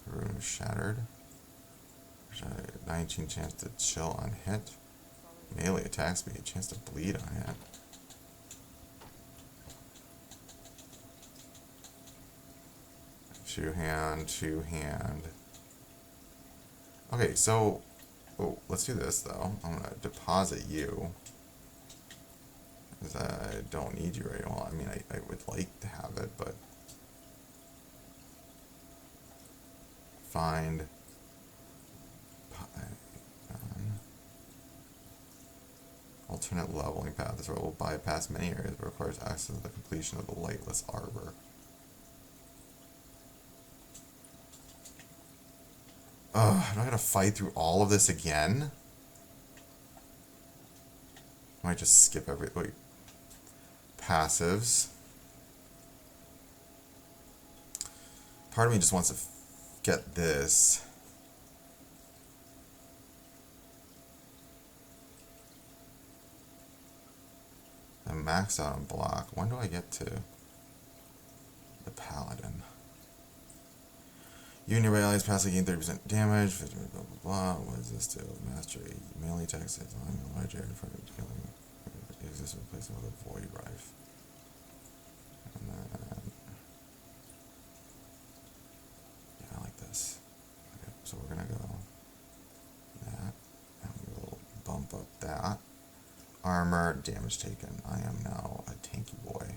Rune shattered. 19 chance to chill on hit. Melee attack speed, chance to bleed on hit. Two hand. Okay, so Oh, let's do this though. I'm gonna deposit you. Because I don't need you right now. I mean, I would like to have it, but... Find... Alternate leveling path. This road will bypass many areas but requires access to the completion of the Lightless Arbor. Ugh, am I gonna fight through all of this again? I might just skip every... Wait. Passives. Part of me just wants to get this. I'm maxed out on block. When do I get to the Paladin? You and your allies passive gain 30% damage. Blah, blah, blah. What does this do? Mastery. Melee attacks. Allowing a large area in front of you. Exists replacing with a Void Rife. And then... Yeah, I like this. Okay, so we're gonna go that. And we'll bump up that. Armor, damage taken. I am now a tanky boy.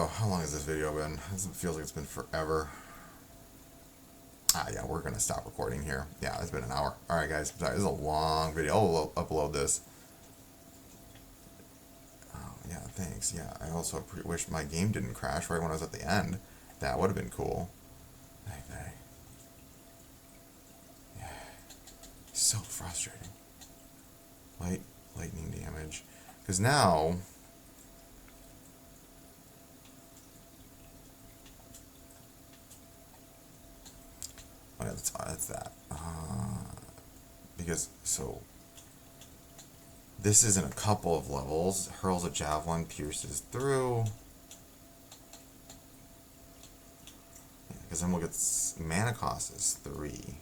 How long has this video been? This feels like it's been forever. Yeah, we're gonna stop recording here. Yeah, it's been an hour. Alright guys, sorry, this is a long video. I'll upload this. Oh, yeah, thanks. Yeah, I also wish my game didn't crash right when I was at the end. That would have been cool. Okay. Yeah. So frustrating. Lightning damage. Because now... Oh, yeah, that's that. Because, so... This is in a couple of levels. Hurls a javelin, pierces through. Because then we'll get... Mana cost is 3.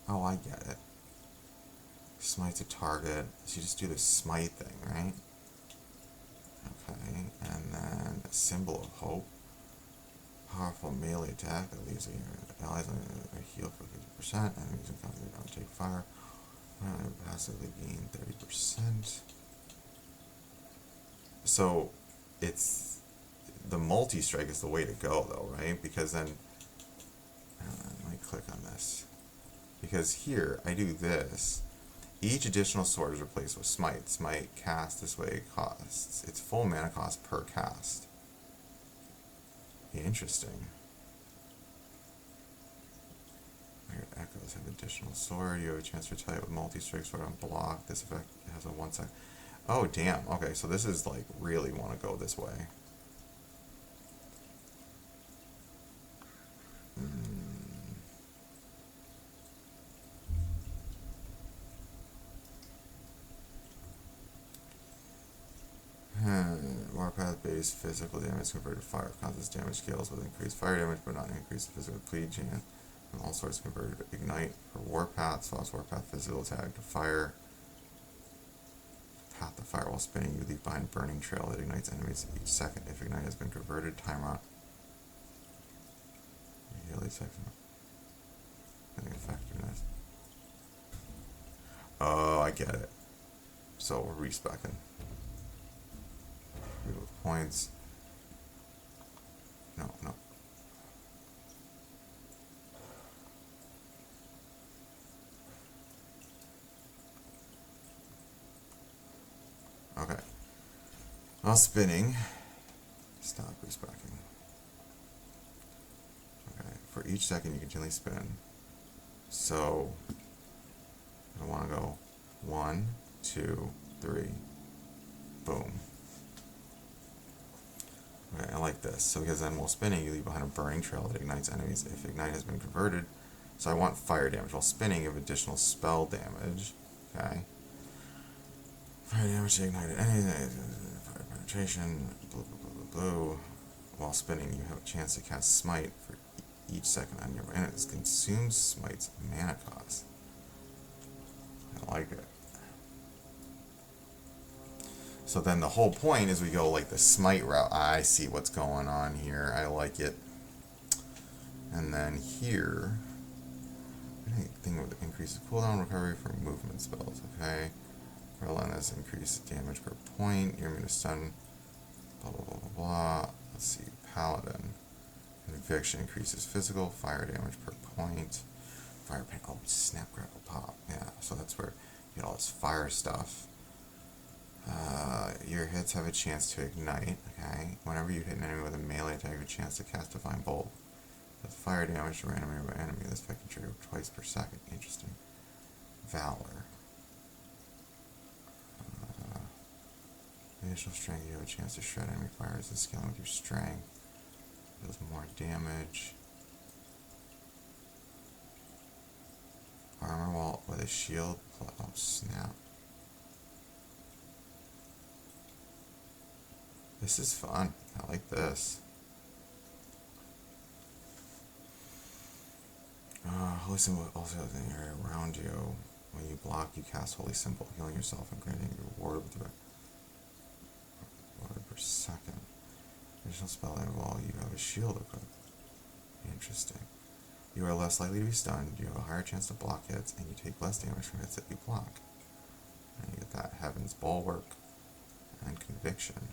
Oh, I get it. Smite's a target. So you just do the smite thing, right? Okay, and then a symbol of hope. Powerful melee attack that leaves your allies on a heal for 50%. Enemies encounter don't take fire. Passively gain 30%. So it's the multi-strike is the way to go, though, right? Because then let me click on this. Because here I do this. Each additional sword is replaced with smite. Smite cast this way costs its full mana cost per cast. Interesting. Echoes have additional sword. You have a chance to retaliate with multi-strike sword on block. This effect has a 1 sec. Oh damn. Okay, so this is like really want to go this way. Warpath based physical damage converted to fire. Constant damage scales with increased fire damage but not increased physical bleed chance. And all sorts converted to ignite for Warpath. Swaps Warpath physical attack to fire. Path to fire while spinning. You leave behind a burning trail that ignites enemies each second. If ignite has been converted, timeout. Daily section. Effectiveness. Oh, I get it. So we're respecing. Remove points. No. Okay. While spinning, stop respecting. Okay. For each second you continually spin. So I want to go 1, 2, 3. Boom. Okay, I like this. So because then while spinning, you leave behind a burning trail that ignites enemies if ignite has been converted. So I want fire damage. While spinning, you have additional spell damage. Okay. Fire damage to ignited enemies. Fire penetration. Blue, blue, blue, blue. While spinning, you have a chance to cast smite for each second on your and it consumes smite's mana cost. I like it. So then the whole point is we go like the smite route. I see what's going on here. I like it. And then here, anything with increases cooldown recovery from movement spells. Okay. Relentless increased damage per point. You're immune to stun. Blah blah blah blah blah. Let's see. Paladin. Conviction increases physical fire damage per point. Fire paint. Oh, snap, crackle, pop. Yeah. So that's where you get all this fire stuff. Your hits have a chance to ignite. Okay. Whenever you hit an enemy with a melee attack, you have a chance to cast Divine Bolt. With fire damage to random enemy, this effect can trigger twice per second. Interesting. Valor. Additional strength, you have a chance to shred enemy fires and scaling with your strength. Does more damage. Armor wall with a shield. Oh, snap. This is fun. I like this. Holy Symbol also has an area around you. When you block, you cast Holy Symbol, healing yourself and granting your reward with reward per second. Additional spell while you have a shield equipped. Interesting. You are less likely to be stunned, you have a higher chance to block hits, and you take less damage from hits that you block. And you get that Heaven's Bulwark and Conviction.